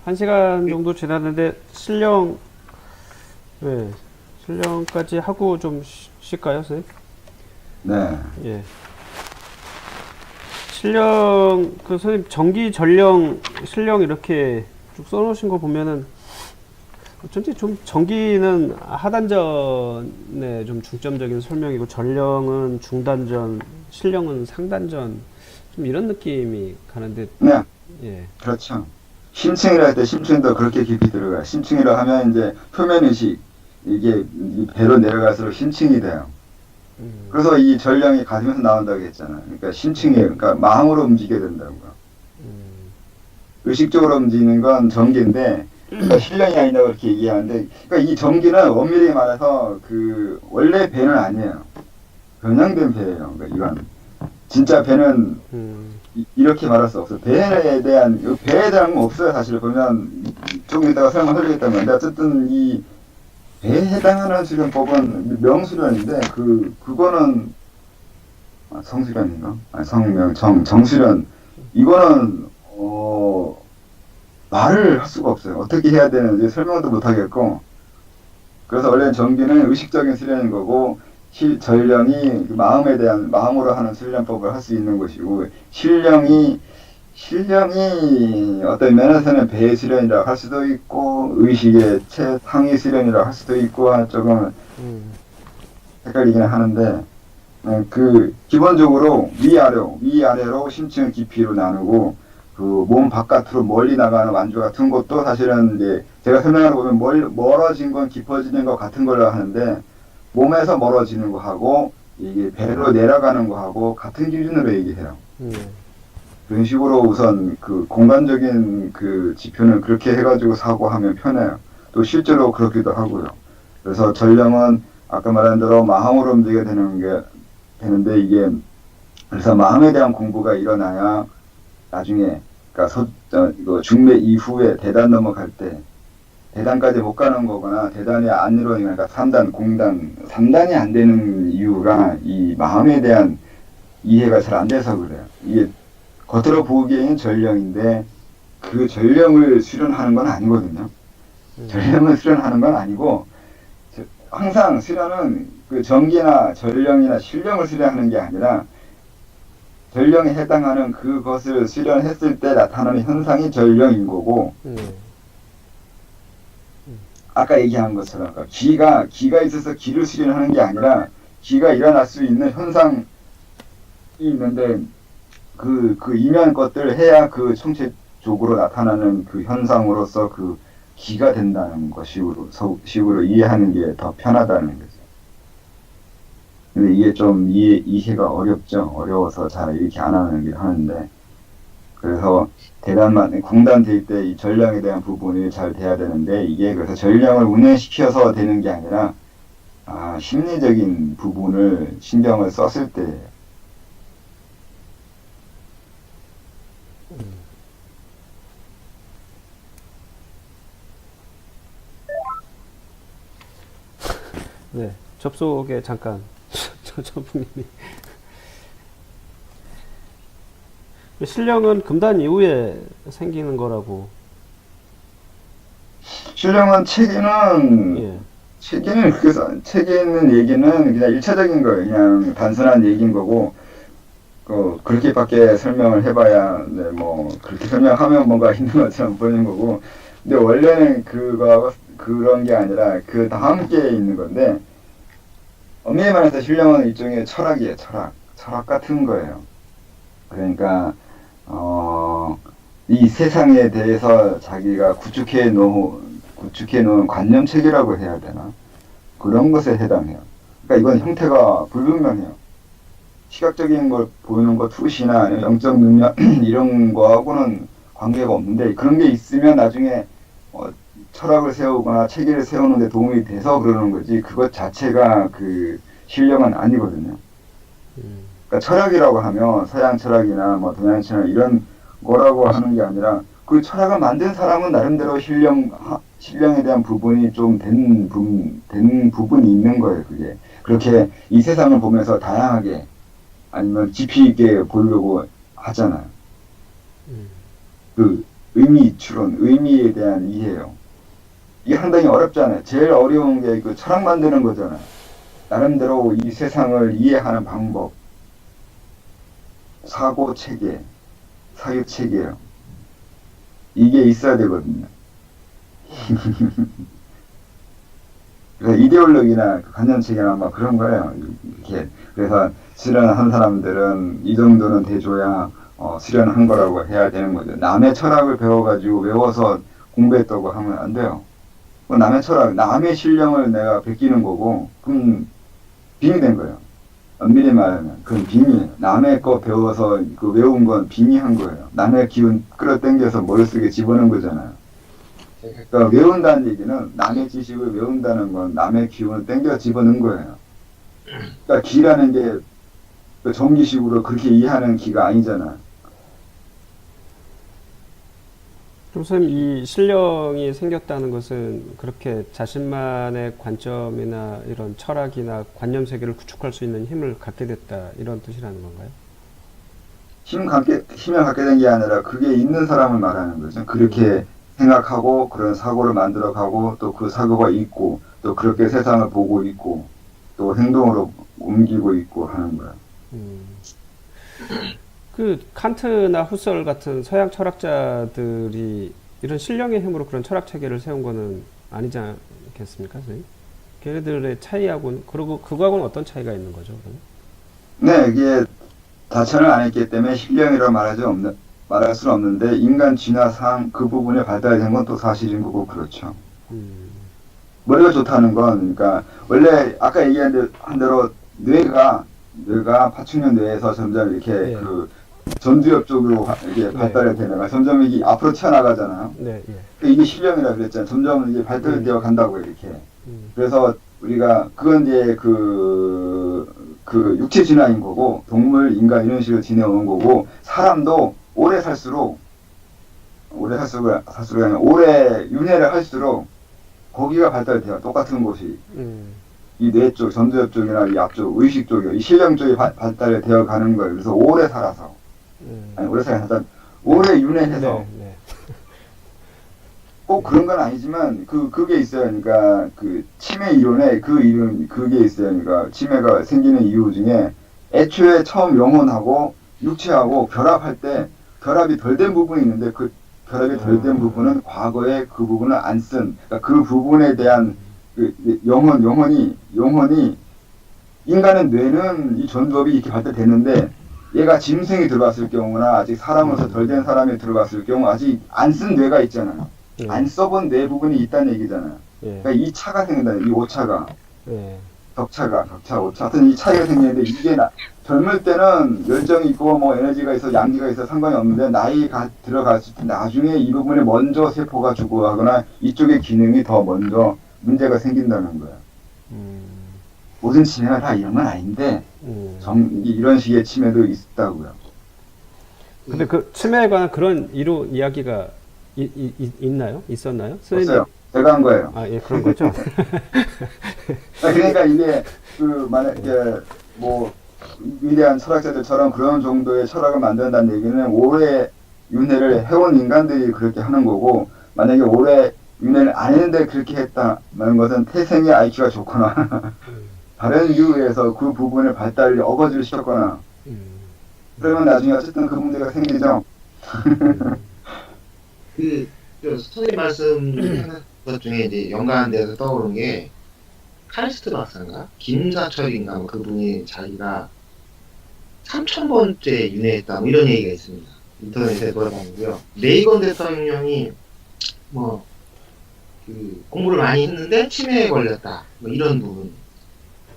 1시간 정도 지났는데 예, 실령까지 하고 좀 쉴까요, 선생님? 네. 예. 실령, 선생님, 전기, 전령, 실령 이렇게 쭉 써놓으신 거 보면은, 어쩐지 좀 전기는 하단전에 좀 중점적인 설명이고, 전령은 중단전, 실령은 상단전, 좀 이런 느낌이 가는데, 네. 예. 그렇죠. 심층이라 할 때 심층도 그렇게 깊이 들어가요. 심층이라 하면 이제 표면의식, 이게 이 배로 내려갈수록 심층이 돼요. 그래서 이 전령이 가슴에서 나온다고 했잖아요. 그러니까 심층이에요. 그러니까 마음으로 움직여야 된다고요. 의식적으로 움직이는 건 전기인데, 그러니까 실령이 아니라고 그렇게 얘기하는데, 그러니까 이 전기는 엄밀히 말해서 그 원래 배는 아니에요. 변형된 배예요. 그러니까 이건 진짜 배는 이렇게 말할 수 없어요. 배에 대한 건 없어요. 사실 보면 조금 이따가 설명하려겠다는 건데, 어쨌든 이 배에 해당하는 수련법은 명수련인데, 그거는 성수련인가? 정수련. 이거는 말을 할 수가 없어요. 어떻게 해야 되는지 설명도 못 하겠고. 그래서 원래 전기는 의식적인 수련인 거고, 전령이 마음으로 하는 수련법을 할 수 있는 것이고, 신령이 어떤 면에서는 배의 수련이라고 할 수도 있고, 의식의 최상위 수련이라고 할 수도 있고, 조금 헷갈리긴 하는데, 기본적으로 위아래로 심층 깊이로 나누고, 그 몸 바깥으로 멀리 나가는 완주 같은 것도 사실은 이제 제가 설명하다 보면 멀어진 건 깊어지는 것 같은 걸로 하는데, 몸에서 멀어지는 거하고 이게 배로 내려가는 거하고 같은 기준으로 얘기해요. 그런 식으로 우선 그 공간적인 그 지표는 그렇게 해가지고 사고하면 편해요. 또 실제로 그렇기도 하고요. 그래서 전령은 아까 말한 대로 마음으로 움직여야 되는데 이게 그래서 마음에 대한 공부가 일어나야 나중에 그러니까 이거 중매 이후에 대단 넘어갈 때 대단까지 못 가는 거거나 대단이 안 이루어지니까 그러니까 3단, 공단, 3단이 안 되는 이유가 이 마음에 대한 이해가 잘 안 돼서 그래요. 이게 겉으로 보기에는 전령인데 그 전령을 수련하는 건 아니거든요. 전령을 수련하는 건 아니고 항상 수련은 그 전기나 전령이나 신령을 수련하는 게 아니라 전령에 해당하는 그것을 수련했을 때 나타나는 현상이 전령인 거고 아까 얘기한 것처럼 기가 있어서 기를 수련하는 게 아니라 기가 일어날 수 있는 현상이 있는데 그 이면 것들 해야 그 총체적으로 나타나는 그 현상으로서 그 기가 된다는 식으로 이해하는 게 더 편하다는 거죠. 근데 이게 좀 이해가 어렵죠. 어려워서 잘 이렇게 안 하는데 그래서 공단 될 때 이 전령에 대한 부분이 잘 돼야 되는데 이게 그래서 전령을 운행시켜서 되는 게 아니라 심리적인 부분을 신경을 썼을 때 네. 접속에 잠깐, 저분님이. 실령은 금단 이후에 생기는 거라고. 신령은 체계는 예. 책에 있는 얘기는 그냥 일차적인 거예요. 그냥 단순한 얘기인 거고 그렇게밖에 설명을 해봐야 그렇게 설명하면 뭔가 있는 것처럼 보이는 거고 근데 원래는 그런 게 아니라 그 다음 게 있는 건데 엄밀히 말해서 신령은 일종의 철학이에요. 철학 같은 거예요. 그러니까 이 세상에 대해서 자기가 구축해 놓은 관념 체계라고 해야 되나? 그런 것에 해당해요. 그러니까 이건 형태가 불분명해요. 시각적인 걸 보이는 거, 투시나 영적 능력 이런 거하고는 관계가 없는데 그런 게 있으면 나중에 철학을 세우거나 체계를 세우는 데 도움이 돼서 그러는 거지 그것 자체가 그 신령은 아니거든요. 그러니까 철학이라고 하면 서양 철학이나 동양 철학 이런 거라고 하는 게 아니라 그 철학을 만든 사람은 나름대로 신령에 대한 부분이 좀 된 부분이 있는 거예요. 그게 그렇게 이 세상을 보면서 다양하게 아니면 깊이 있게 보려고 하잖아요. 의미 추론, 의미에 대한 이해요. 이게 상당히 어렵잖아요. 제일 어려운 게 그 철학 만드는 거잖아요. 나름대로 이 세상을 이해하는 방법, 사고 체계, 사유 체계요. 이게 있어야 되거든요. 그래서 이데올로기나 그 관념 체계나 막 그런 거예요. 이렇게. 그래서 수련한 사람들은 이 정도는 돼줘야 수련한 거라고 해야 되는 거죠. 남의 철학을 배워가지고 외워서 공부했다고 하면 안 돼요. 남의 철학, 남의 신령을 내가 베끼는 거고, 그럼 빙이 된 거예요. 엄밀히 말하면 그건 빙이에요. 남의 거 배워서 그 외운 건 빙의한 거예요. 남의 기운 끌어당겨서 머릿속에 집어넣은 거잖아요. 그러니까 외운다는 얘기는 남의 지식을 외운다는 건 남의 기운을 땡겨 집어넣은 거예요. 그러니까 기라는 게 그 정기식으로 그렇게 이해하는 기가 아니잖아. 그럼 선생님, 이 신령이 생겼다는 것은 그렇게 자신만의 관점이나 이런 철학이나 관념 세계를 구축할 수 있는 힘을 갖게 됐다, 이런 뜻이라는 건가요? 힘을 갖게 된 게 아니라 그게 있는 사람을 말하는 거죠. 그렇게 생각하고 그런 사고를 만들어가고 또 그 사고가 있고 또 그렇게 세상을 보고 있고 또 행동으로 옮기고 있고 하는 거야. 그 칸트나 후설 같은 서양 철학자들이 이런 신령의 힘으로 그런 철학 체계를 세운 거는 아니지 않겠습니까, 선생님? 걔네들의 차이하고는, 그리고 그거하고는 어떤 차이가 있는 거죠, 그러면? 네, 이게 다천을 안 했기 때문에 신령이라고 말할 수는 없는데 인간 진화상 그 부분에 발달된 건 또 사실인 거고 그렇죠. 머리가 좋다는 건 그러니까 원래 아까 얘기한 대로 뇌가 파충류 뇌에서 점점 이렇게 네. 그 전두엽 쪽으로 이게 발달이 되다가 점점 이게 앞으로 튀어나가잖아요. 네, 예. 이게 실령이라 그랬잖아요. 점점 이게 발달되어 간다고 이렇게. 그래서 우리가 그건 이제 그 육체 진화인 거고 동물, 인간 이런 식으로 지내오는 거고 사람도 오래 살수록 아니라 오래 윤회를 할수록 거기가 발달돼요. 똑같은 곳이. 이 뇌 쪽, 전두엽 쪽이나 이 앞쪽, 의식 쪽이, 이 실령 쪽이 발달이 되어 가는 거예요. 그래서 오래 살아서. 아니, 오래 살아서, 오래 윤회해서. 네, 네. 꼭 그런 건 아니지만, 그게 있어요. 그러니까, 그, 치매 이론에 그게 있어요. 그러니까, 치매가 생기는 이유 중에, 애초에 처음 영혼하고, 육체하고 결합할 때, 결합이 덜 된 부분이 있는데, 그 결합이 덜 된 부분은 과거에 그 부분을 안 쓴, 그러니까 그 부분에 대한 그 영혼이 인간의 뇌는 이 전두엽이 이렇게 발달됐는데 얘가 짐승이 들어갔을 경우나 아직 사람으로서 덜 된 사람이 들어갔을 경우 아직 안 쓴 뇌가 있잖아요. 안 써본 뇌 부분이 있다는 얘기잖아요. 그러니까 이 차가 생긴다. 이 오차가. 격차, 오차. 하여튼 이 차이가 생기는데 이게 젊을 때는 열정이 있고 뭐 에너지가 있어 양기가 있어 상관이 없는데 나이가 들어갔을 때 나중에 이 부분에 먼저 세포가 죽어가거나 이쪽의 기능이 더 먼저 문제가 생긴다는 거야. 모든 치매가 다 이런 건 아닌데 이런 식의 치매도 있다고요. 근데 그 치매에 관한 그런 이야기가 있나요? 있었나요? 없어요. 제가 한 거예요. 아, 예, 그런 거죠. 그러니까 이게 만약에 뭐 위대한 철학자들처럼 그런 정도의 철학을 만든다는 얘기는 오래 윤회를 해온 인간들이 그렇게 하는 거고 만약에 오래 윤회를 안 했는데 그렇게 했다는 것은 태생의 IQ가 좋거나 다른 이유에서 그 부분의 발달을 어거지를 시켰거나 그러면 나중에 어쨌든 그 문제가 생기죠. 선생님 말씀 것 중에 이제 연관돼서 떠오른 게 카리스트 박사인가 김사철인가 뭐 그분이 자기가 3000번째 윤회했다 뭐 이런 얘기가 있습니다. 인터넷에 돌아다니고요. 레이건 대통령이 뭐 그 공부를 많이 했는데 치매에 걸렸다 뭐 이런 부분.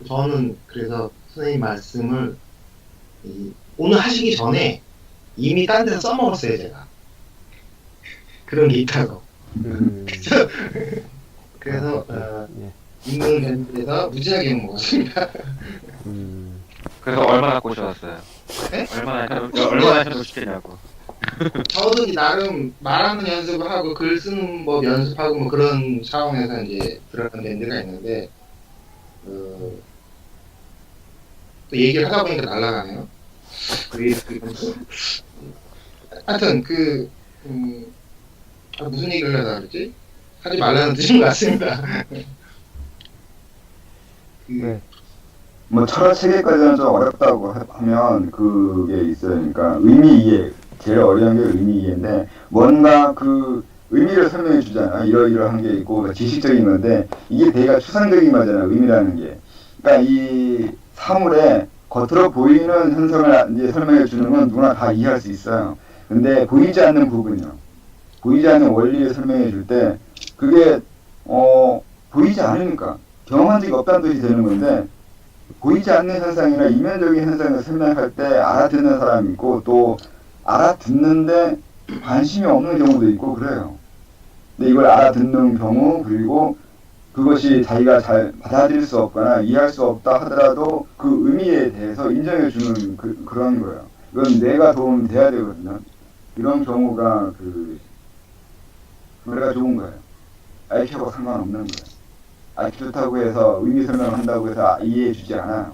저는 그래서 선생님 말씀을 오늘 하시기 전에 이미 딴 데서 써먹었어요 제가. 그런 게 있다고. 그래서 인문대에서 무지하게 먹었습니다. 그래서 얼마나 꼬셔왔어요? 네? 얼마나 연습시키냐고. 저도 나름 말하는 연습을 하고 글 쓰는 법 연습하고 뭐 그런 차원에서 이제 들어간 밴드가 있는데 또 얘기를 하다 보니까 날아가네요. 하여튼 무슨 얘기를 하려고 그랬지? 하지 말라는 뜻인 것 같습니다. 네. 뭐 철학 체계까지는 좀 어렵다고 하면 그게 있어요. 그러니까 의미 이해, 제일 어려운 게 의미 이해인데 뭔가 그 의미를 설명해 주잖아. 이러이러한 게 있고 그러니까 지식적인 건데 이게 되게 추상적인 거잖아. 의미라는 게. 그러니까 이 사물에 겉으로 보이는 현상을 이제 설명해 주는 건 누구나 다 이해할 수 있어요. 근데 보이지 않는 부분이요. 보이지 않는 원리를 설명해 줄 때 그게 보이지 않으니까 경험한 적이 없다는 뜻이 되는 건데 보이지 않는 현상이나 이면적인 현상을 설명할 때 알아듣는 사람이 있고 또 알아듣는데 관심이 없는 경우도 있고 그래요. 근데 이걸 알아듣는 경우 그리고 그것이 자기가 잘 받아들일 수 없거나 이해할 수 없다 하더라도 그 의미에 대해서 인정해 주는 그런 거예요. 이건 내가 도움이 돼야 되거든요. 이런 경우가 노래가 좋은 거예요. IQ하고 상관없는 거예요. IQ 좋다고 해서 의미 설명을 한다고 해서 이해해 주지 않아요.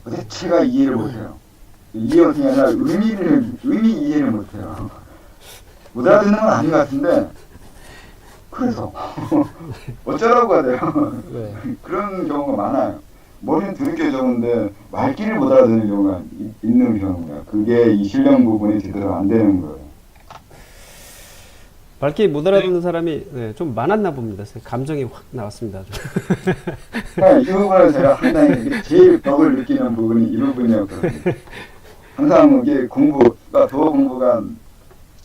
도대체가 이해를 못해요. 이해 어떻게 하냐, 의미 이해를 못해요. 못 알아듣는 건 아닌 것 같은데, 그래서, 어쩌라고 하대요. 네. 그런 경우가 많아요. 머리는 드럽게 적은데, 말귀를 못 알아듣는 경우가 있는 경우가. 그게 이 실력 부분이 제대로 안 되는 거예요. 밝게 못 알아듣는 사람이 네, 좀 많았나 봅니다. 감정이 확 나왔습니다. 네, 이 부분은 제가 상당히 제일 벽을 느끼는 부분이 이 부분이었거든요. 항상 이게 공부가 더 공부가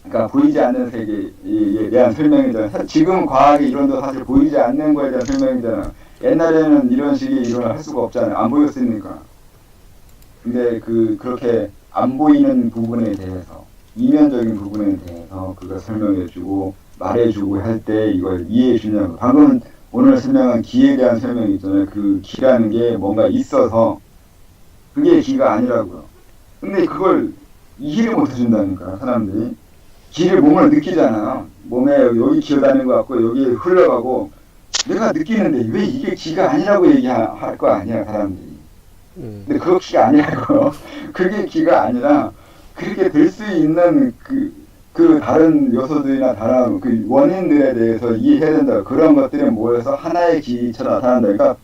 그러니까 보이지 않는 세계에 대한 설명이잖아요. 지금 과학의 이론도 사실 보이지 않는 거에 대한 설명이잖아요. 옛날에는 이런 식의 이론을 할 수가 없잖아요. 안 보였으니까. 근데 그렇게 안 보이는 부분에 대해서 이면적인 부분에 대해서 그걸 설명해주고 말해주고 할 때 이걸 이해해주냐고. 방금 오늘 설명한 기에 대한 설명이 있잖아요. 그 기라는 게 뭔가 있어서 그게 기가 아니라고요. 근데 그걸 이해를 못해준다니까 사람들이. 기를 몸으로 느끼잖아요. 몸에 여기 기어다니는 것 같고 여기 흘러가고 내가 느끼는데 왜 이게 기가 아니라고 얘기할 거 아니야 사람들이. 근데 그거 기가 아니라고요. 그게 기가 아니라 그렇게 될 수 있는 그 다른 요소들이나 다른 그 원인들에 대해서 이해해야 된다. 그런 것들이 모여서 하나의 기처럼 나타난다. 그러니까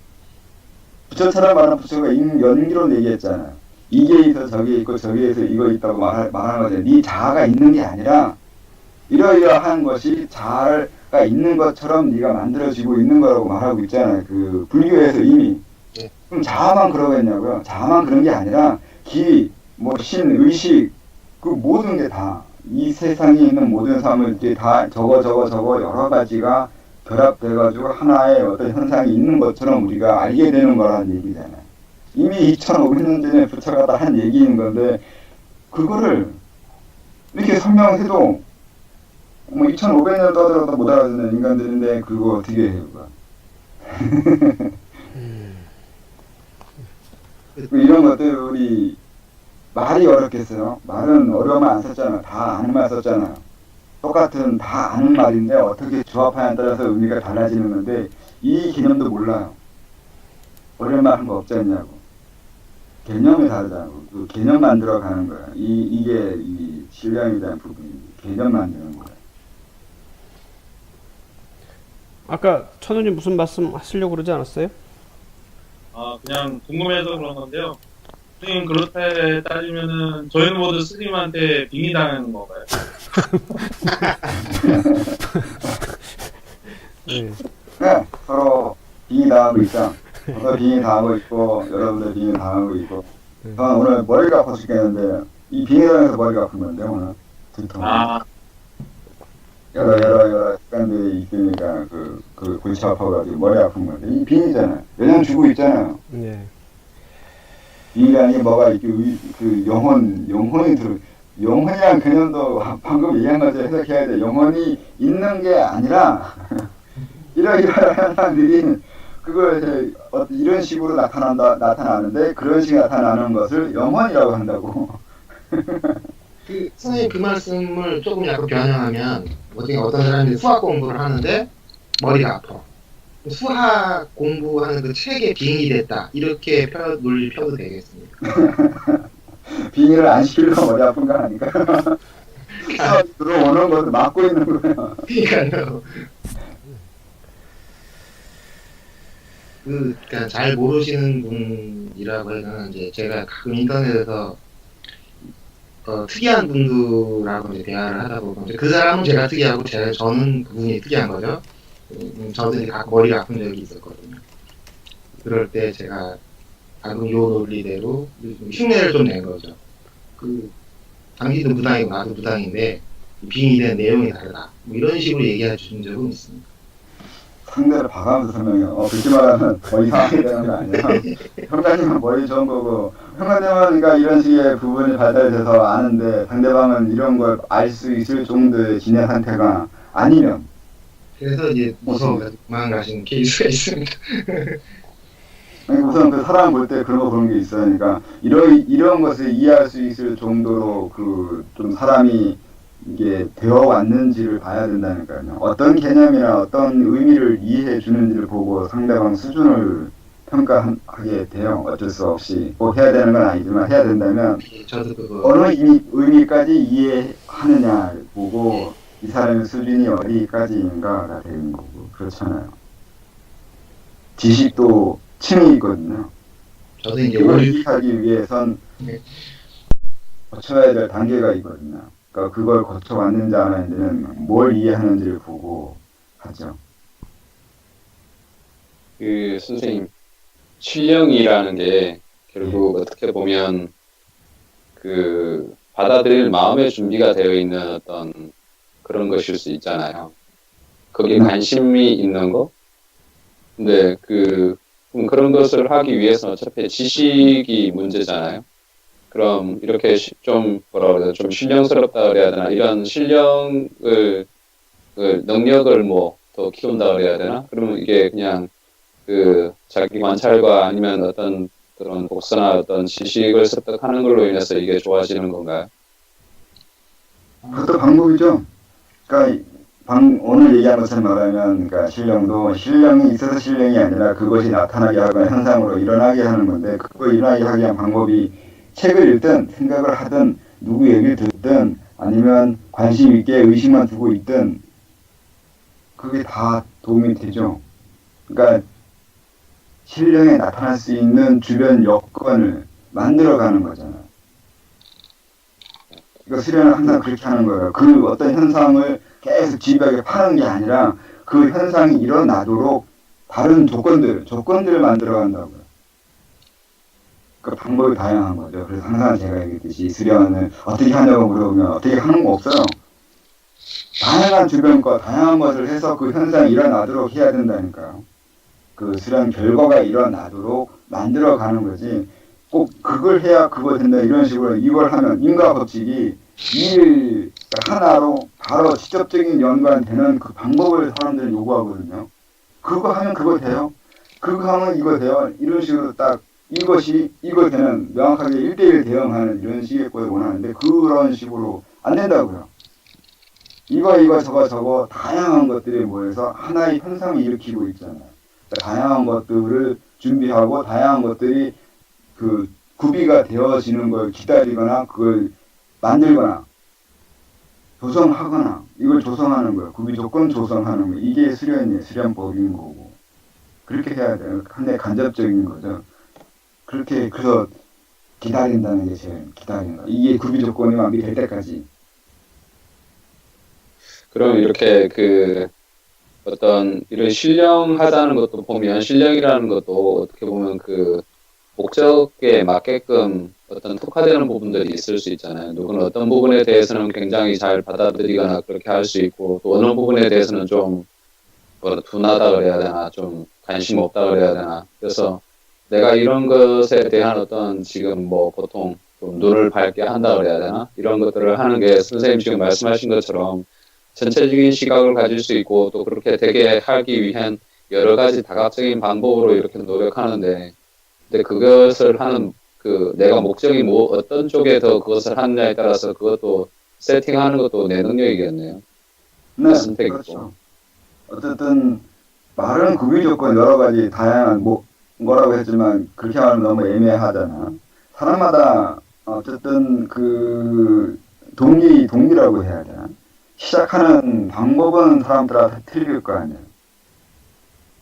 부처처럼 말하는 부처가 연기로 얘기했잖아요. 이게 있어 저게 있고 저기에서 이거 있다고 말하는 거죠. 네 자아가 있는 게 아니라 이러이러한 것이 자아가 있는 것처럼 네가 만들어지고 있는 거라고 말하고 있잖아요. 그 불교에서 이미. 그럼 자아만 그러겠냐고요. 자아만 그런 게 아니라 기, 뭐 신, 의식 그 모든 게 다 이 세상에 있는 모든 사물들이 다 저거 여러 가지가 결합돼가지고 하나의 어떤 현상이 있는 것처럼 우리가 알게 되는 거라는 얘기잖아요. 이미 2500년 전에 부처가 다 한 얘기인 건데 그거를 이렇게 설명해도 뭐 2500년 떠들어도 못 알아듣는 인간들인데 그거 어떻게 해요? 이런 것들이 말이 어렵겠어요. 말은 어려우면 안 썼잖아요. 다 아는 말 썼잖아요. 똑같은 다 아는 말인데 어떻게 조합하냐에 따라서 의미가 달라지는 건데 이 개념도 몰라요. 어려운 말 한 거 없지 않냐고. 개념이 다르다고. 그 개념 만들어 가는 거예요. 이게 이 신량에 대한 부분입니다. 개념 만드는 거예요. 아까 천우님 무슨 말씀 하시려고 그러지 않았어요? 그냥 궁금해서 그런 건데요. 선생님, 그렇다 따지면은, 저희는 모두 스님한테 빙의당하는 건가요? 네. 네, 서로 빙의 당하고 있죠. 저도 빙의 당하고 있고, 여러분들 빙의 당하고 있고. 저는 오늘 머리가 아파 죽겠는데, 이 빙의 당해서 머리가 아픈 건데, 오늘. 두통. 여러 습관들이 있으니까, 골치 아파가지고 머리 아픈 건데, 이 빙의잖아요. 매년 주고 있잖아요. 네. 빙의라는 게 뭐가 이렇게 영혼이란 개념도 방금 얘기한 것처럼 해석해야 돼. 영혼이 있는 게 아니라, 이러이러한 사람들이 그걸 이런 식으로 나타나는데, 그런 식으로 나타나는 것을 영혼이라고 한다고. 선생님 그 말씀을 조금 약간 변형하면 어떤 사람들이 수학 공부를 하는데 머리가 아파. 수학 공부하는 그 책에 빙의 됐다. 이렇게 논리 펴도 되겠습니까? 빙의를 안 시키려고 머리 아픈 거 아닌가? 서 들어오는 것도 막고 있는 거예요. 그러니까요. 그러니까 잘 모르시는 분이라고 해서는 이제 제가 가끔 인터넷에서 특이한 분들하고 이제 대화를 하다 보면 이제 그 사람은 제가 특이하고 저는 그분이 특이한 거죠. 저도 이제 가끔 머리가 아픈 적이 있었거든요. 그럴 때 제가 가끔 요 논리대로 흉내를 좀 낸 거죠. 당신도 무당이고 나도 무당인데 빙의된 내용이 다르다. 뭐 이런 식으로 얘기해 준 적은 있습니다. 상대를 봐가면서 설명해요. 그렇게 말하면 뭐 이상하게 되는 거 아니야. 평가님은 머리 좋은 거고, 평가님은 그러니까 이런 식의 부분이 발달돼서 아는데 상대방은 이런 걸 알 수 있을 정도의 진행 상태가 아니면. 그래서 이제 무서워서 도망가신 케이스가 있습니다. 아니, 우선 그 사람 볼 때 그런 거 보는 게 있어요. 그러니까 이런 것을 이해할 수 있을 정도로 그 좀 사람이 이게 되어 왔는지를 봐야 된다니까요. 어떤 개념이나 어떤 의미를 이해해 주는지를 보고 상대방 수준을 평가하게 돼요. 어쩔 수 없이 꼭 해야 되는 건 아니지만 해야 된다면 저도 그거 어느 의미까지 이해하느냐를 보고 이 사람의 수준이 어디까지인가가 되는 거고 그렇잖아요. 지식도 층이 있거든요. 저도 이제 이걸 이해하기 위해선 거쳐야 될 단계가 있거든요. 그러니까 그걸 거쳐왔는지 안 왔는지는 뭘 이해하는지를 보고 하죠. 그 선생님 신령이라는 게 결국 어떻게 보면 그 받아들일 마음의 준비가 되어 있는 어떤 그런 것일 수 있잖아요. 거기에 관심이 있는 거. 근데 그런 것을 하기 위해서 어차피 지식이 문제잖아요. 그럼 이렇게 좀 뭐라 그래야 좀 신령스럽다 그래야 되나 이런 신령을 능력을 뭐 더 키운다 그래야 되나 그러면 이게 그냥 자기 관찰과 아니면 어떤 그런 복서나 어떤 지식을 습득하는 걸로 인해서 이게 좋아지는 건가요? 그것도 방법이죠. 그러니까 오늘 얘기한 것처럼 말하면 그러니까 신령이 있어서 신령이 아니라 그것이 나타나게 하거나 현상으로 일어나게 하는 건데 그거 일어나게 하기 위한 방법이 책을 읽든 생각을 하든 누구 얘기를 듣든 아니면 관심 있게 의식만 두고 있든 그게 다 도움이 되죠. 그러니까 신령에 나타날 수 있는 주변 여건을 만들어가는 거잖아요. 그러니까 수련은 항상 그렇게 하는 거예요. 그 어떤 현상을 계속 집요하게 파는 게 아니라 그 현상이 일어나도록 다른 조건들을 만들어간다고요. 그 방법이 다양한 거죠. 그래서 항상 제가 얘기했듯이 수련을 어떻게 하냐고 물어보면 어떻게 하는 거 없어요. 다양한 주변과 다양한 것을 해서 그 현상이 일어나도록 해야 된다니까요. 그 수련 결과가 일어나도록 만들어가는 거지. 꼭 그걸 해야 그거 된다 이런 식으로 이걸 하면 인과 법칙이 일 하나로 바로 직접적인 연관되는 그 방법을 사람들은 요구하거든요. 그거 하면 그거 돼요. 그거 하면 이거 돼요. 이런 식으로 딱 이것이 이거 되는 명확하게 1대1 대응하는 이런 식의 걸 원하는데 그런 식으로 안 된다고요. 이거 저거 다양한 것들이 모여서 하나의 현상을 일으키고 있잖아요. 다양한 것들을 준비하고 다양한 것들이 구비가 되어지는 걸 기다리거나 그걸 만들거나 조성하거나 이걸 조성하는 거예요. 구비 조건 조성하는 거. 이게 수련이에요. 수련법인 거고. 그렇게 해야 돼요. 상당히 간접적인 거죠. 그래서 기다린다는 게 제일 기다리는 거. 이게 구비 조건이 완비될 때까지. 그럼 이렇게 어떤 이런 신령하다는 것도 보면 신령이라는 것도 어떻게 보면 목적에 맞게끔 어떤 특화되는 부분들이 있을 수 있잖아요. 누구는 어떤 부분에 대해서는 굉장히 잘 받아들이거나 그렇게 할 수 있고 또 어느 부분에 대해서는 좀 둔하다 그래야 되나 좀 관심 없다 그래야 되나 그래서 내가 이런 것에 대한 어떤 지금 뭐 보통 좀 눈을 밝게 한다 그래야 되나 이런 것들을 하는 게 선생님 지금 말씀하신 것처럼 전체적인 시각을 가질 수 있고 또 그렇게 되게 하기 위한 여러 가지 다각적인 방법으로 이렇게 노력하는데 근데 그것을 하는 내가 목적이 어떤 쪽에 더 그것을 하느냐에 따라서 그것도 세팅하는 것도 내 능력이겠네요. 네, 선택이고. 그렇죠. 어쨌든 말은 구비 조건 여러 가지 다양한 뭐라고 했지만 그렇게 말하면 너무 애매하잖아. 사람마다 어쨌든 동기라고 해야 되나? 시작하는 방법은 사람들아 다 틀릴 거 아니에요.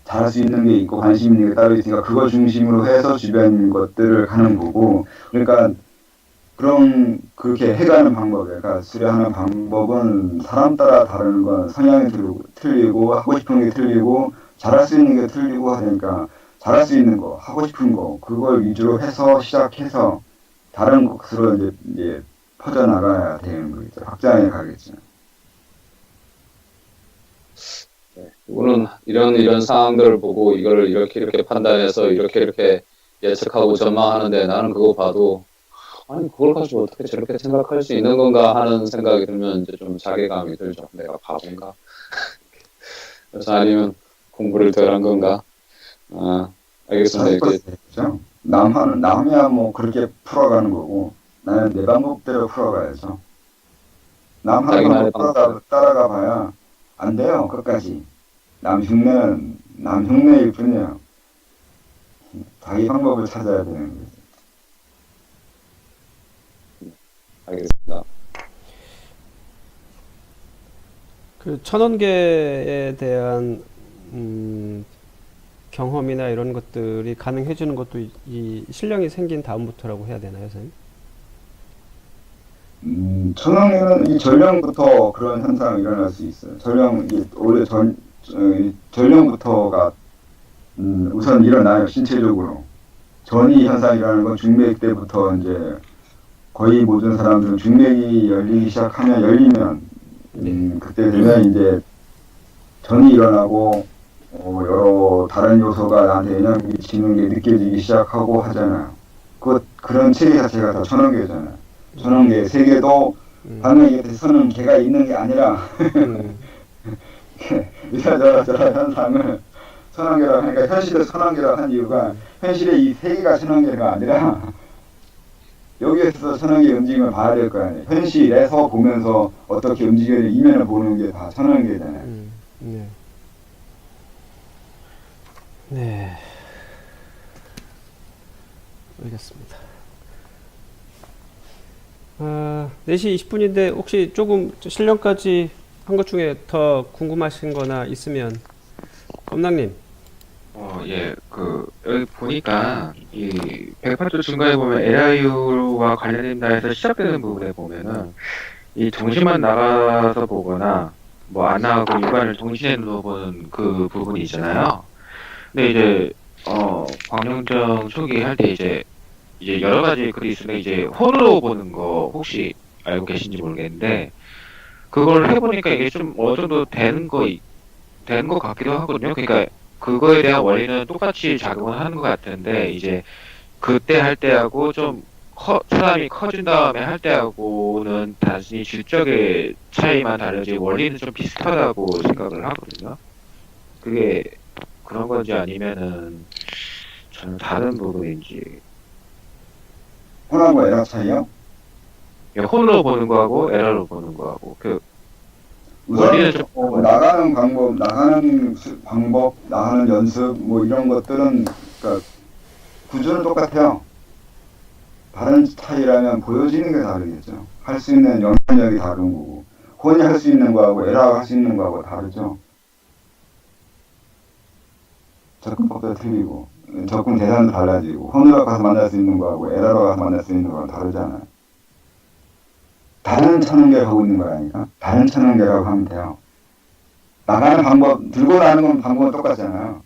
잘할 수 있는 게 있고 관심 있는 게 따로 있으니까 그거 중심으로 해서 주변 것들을 가는 거고, 그러니까 그렇게 해가는 방법, 그러니까 수련하는 방법은 사람 따라 다른 건 성향이 틀리고 하고 싶은 게 틀리고 잘할 수 있는 게 틀리고 하니까 잘할 수 있는 거, 하고 싶은 거, 그걸 위주로 해서 시작해서 다른 곳으로 이제 퍼져나가야 되는 거겠죠. 확장해 가겠죠. 이거는 이런 상황들을 보고 이거를 이렇게 판단해서 이렇게 예측하고 전망하는데 나는 그거 봐도 아니 그걸 가지고 어떻게 저렇게 생각할 수 있는 건가 하는 생각이 들면 이제 좀 자괴감이 들죠. 내가 바본가? 그래서 아니면 공부를 덜 한 건가? 알겠습니다. 이제 그렇죠. 남이야 뭐 그렇게 풀어가는 거고 나는 내 방법대로 풀어가야죠. 남 하는 자기만의 방법 따라가 봐야 안 돼요. 끝까지. 남 흉내일 뿐이에요. 자기 방법을 찾아야 되는 거죠. 알겠습니다. 그 천원계에 대한 경험이나 이런 것들이 가능해지는 것도 이 신령이 생긴 다음부터라고 해야 되나요, 선생님? 천황에는 이 전령부터 그런 현상이 일어날 수 있어요. 원래 전령부터가 우선 일어나요. 신체적으로. 전이 현상이라는 건 중맥 때부터 이제 거의 모든 사람들은 중맥이 열리기 시작하면 열리면 그때 되면 이제 전이 일어나고 여러 다른 요소가 나한테 영향 미치는 게 느껴지기 시작하고 하잖아요. 그런 체계 자체가 다 천원계잖아요. 천원계 세계도 반면에 서는 개가 있는 게 아니라 이러저러 현상을 천원계라고 하니까 현실을 천원계라고 한 이유가 현실의 이 세계가 천원계가 아니라 여기에서 천원계 움직임을 봐야 될 거 아니에요. 현실에서 보면서 어떻게 움직이는 이면을 보는 게 다 천원계잖아요. 네. 네. 알겠습니다. 4시 20분인데 혹시 조금 신령까지 한 것 중에 더 궁금하신 거나 있으면 검랑님. 예, 여기 보니까, 이, 108조 중간에 보면 LIU와 관련된다 해서 시작되는 부분에 보면은, 이 정신만 나가서 보거나, 뭐 안 나가고 육안을 동시에 눌러보는 그 부분이 있잖아요. 근데 이제, 광명정 초기 할 때 이제 여러 가지 글이 있으면 이제 혼으로 보는 거 혹시 알고 계신지 모르겠는데, 그걸 해보니까 이게 좀 어느 정도 되는 거 같기도 하거든요. 그러니까 그거에 대한 원리는 똑같이 작용을 하는 것 같은데, 이제 그때 할 때하고 좀 사람이 커진 다음에 할 때하고는 단순히 질적의 차이만 다르지 원리는 좀 비슷하다고 생각을 하거든요. 그게 그런 건지 아니면은 저는 다른 부분인지. 혼합과 에라 차이요? 혼으로 보는 거하고 에러로 보는 거하고 원리는 우선 좀 나가는 방법, 나가는 연습 뭐 이런 것들은 그러니까 구조는 똑같아요. 다른 차이라면 보여지는 게 다르겠죠. 할 수 있는 영향력이 다른 거고 혼이 할 수 있는 거하고 에라가 할 수 있는 거하고 다르죠. 접근법도 틀리고 접근 대상도 달라지고 혼으로 가서 만날 수 있는 거하고 에라로 가서 만날 수 있는 거하고 다르잖아요. 다른 천원계를 하고 있는 거라니까. 다른 천원계라고 하면 돼요. 나가는 방법, 들고 나가는 건 방법은 똑같잖아요.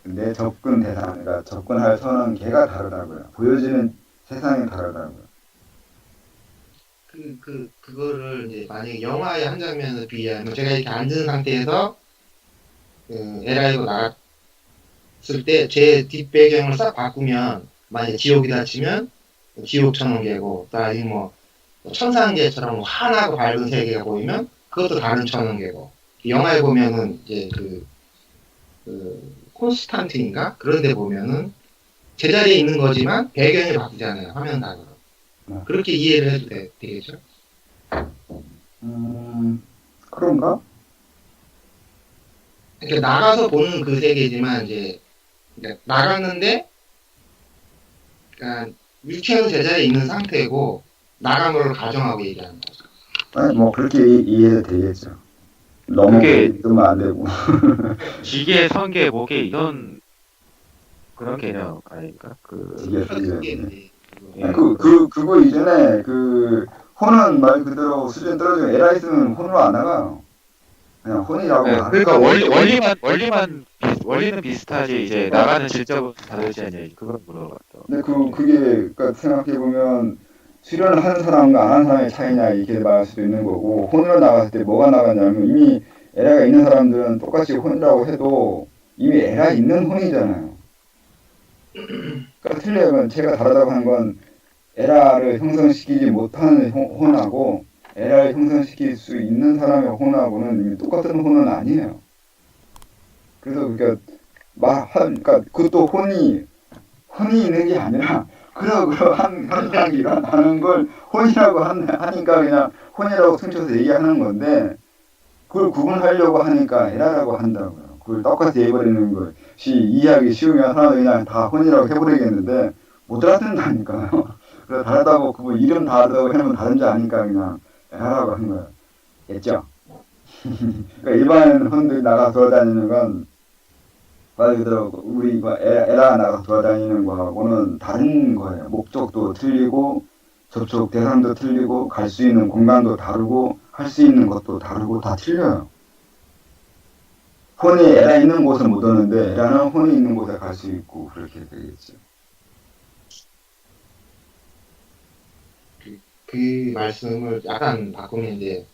근데 접근 대상, 그러니까 접근할 천원계가 다르다고요. 보여지는 세상이 다르다고요. 그거를 이제 만약에 영화의 한 장면을 비유하면 제가 이렇게 앉은 상태에서 LI로 나갔을 때 제 뒷배경을 싹 바꾸면 만약에 지옥이다 치면 지옥 천원계고 또 아니면 뭐 천상계처럼 환하고 밝은 세계가 보이면 그것도 다른 천원계고 영화에 보면은 이제 콘스탄틴인가 그런 데 보면은 제자리에 있는 거지만 배경이 바뀌잖아요. 화면상으로. 그렇게 이해를 해도 되겠죠? 그런가? 그러니까 나가서 보는 그 세계지만 이제 그러니까 나갔는데 그러니까 육체는 제자리에 있는 상태고 나간 걸 가정하고 얘기하는 거죠. 아니, 뭐 그렇게 이해도 되겠죠. 너무 그게- 뜨면 안 되고. 지게, 성게, 모게 이런 그런 개념 아닙니까? 이게 그게 이제 이제 예, 그거 이전에 혼은 말 그대로 수준 떨어지고 에라 있으면 혼으로 안 나가요. 그냥 혼이라고. 예, 하는 그러니까 거고. 원리는 비슷하지 이제 나가는 질적은 다르지 않냐 그걸 물어봤죠. 근데 그게 그러니까 생각해 보면 수련을 하는 사람과 안 하는 사람의 차이냐 이렇게 말할 수도 있는 거고 혼으로 나갔을 때 뭐가 나갔냐면 이미 에라가 있는 사람들은 똑같이 혼이라고 해도 이미 에라 있는 혼이잖아요. 그러니까 틀려요. 그건 제가 다르다고 하는 건 에라를 형성시키지 못하는 혼하고 에라를 형성시킬 수 있는 사람의 혼하고는 이미 똑같은 혼은 아니에요. 그래서 그러니까 그것도 혼이 있는 게 아니라 그런 현상이 일어나는 걸 혼이라고 하니까 그냥 혼이라고 퉁쳐서 얘기하는 건데 그걸 구분하려고 하니까 에라라고 한다고요. 그걸 똑같이 해버리는 것이 이해하기 쉬우면 사람들이 그냥 다 혼이라고 해버리겠는데 못 알아듣는다니까요. 그래서 다르다고 그거 이름 다르다고 해놓으면 다른지 아니까 그냥 에라라고 하는 거예요. 됐죠? 그러니까 일반 혼들이 나가 돌아다니는 건 말 그대로 우리 에라 나가 돌아다니는 거하고는 다른 거예요. 목적도 틀리고 접촉 대상도 틀리고 갈 수 있는 공간도 다르고 할 수 있는 것도 다르고 다 틀려요. 혼이 에라 있는 곳은 못 오는데 에라는 혼이 있는 곳에 갈 수 있고 그렇게 되겠죠. 그 말씀을 약간 바꾸면 이제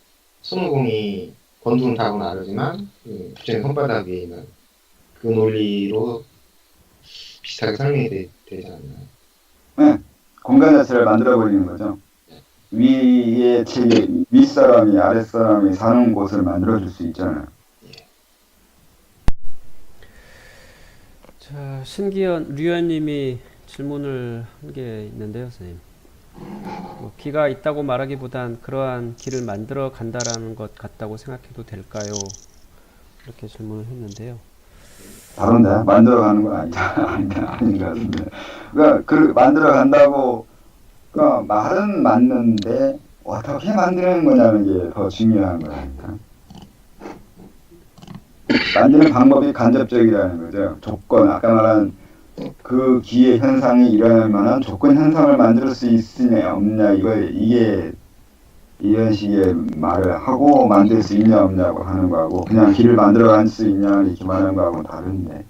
손오공이 권투는 타고 나르지만 부처님 손바닥 위에 있는 그 논리로 비슷하게 설명이 되지 않나요? 네, 공간 자체를 만들어 버리는 거죠. 위에 윗사람이 아랫사람이 사는 곳을 만들어 줄 수 있잖아요. 자, 신기현 류현님이 질문을 한 게 있는데요, 선생님. 뭐 기가 있다고 말하기보단 그러한 길을 만들어 간다라는 것 같다고 생각해도 될까요? 이렇게 질문을 했는데요. 다른데 만들어가는 건 아닌 것 같은데. 그러니까 만들어 간다고 그러니까 말은 맞는데 어떻게 만드는 거냐는 게 더 중요한 거니까. 만드는 방법이 간접적이라는 거죠. 조건 아까 말한 그 기의 현상이 일어날 만한 조건 현상을 만들 수 있으냐 없냐 이게 이런 식의 말을 하고 만들 수 있냐 없냐고 하는 거하고 그냥 길을 만들어 갈 수 있냐 이렇게 말하는 거하고는 다른데